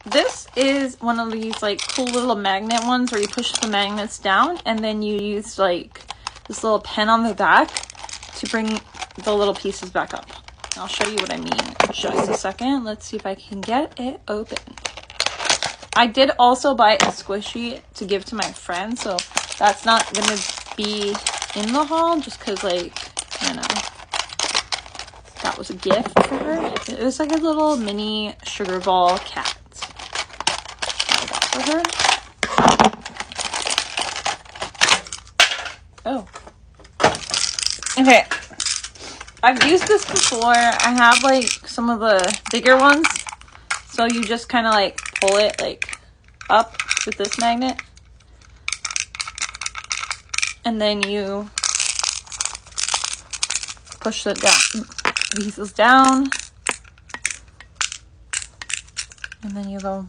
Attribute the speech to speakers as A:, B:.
A: this is one of these like cool little magnet ones where you push the magnets down and then you use like this little pen on the back to bring the little pieces back up. I'll show you what I mean in just a second. Let's see if I can get it open. I did also buy a squishy to give to my friend, so that's not gonna be in the haul just because, like, you know, that was a gift for her. It was like a little mini sugar ball cat I got for her. Oh. Okay. I've used this before. I have like some of the bigger ones. So you just kind of like pull it like up with this magnet. And then you push the pieces down. And then you go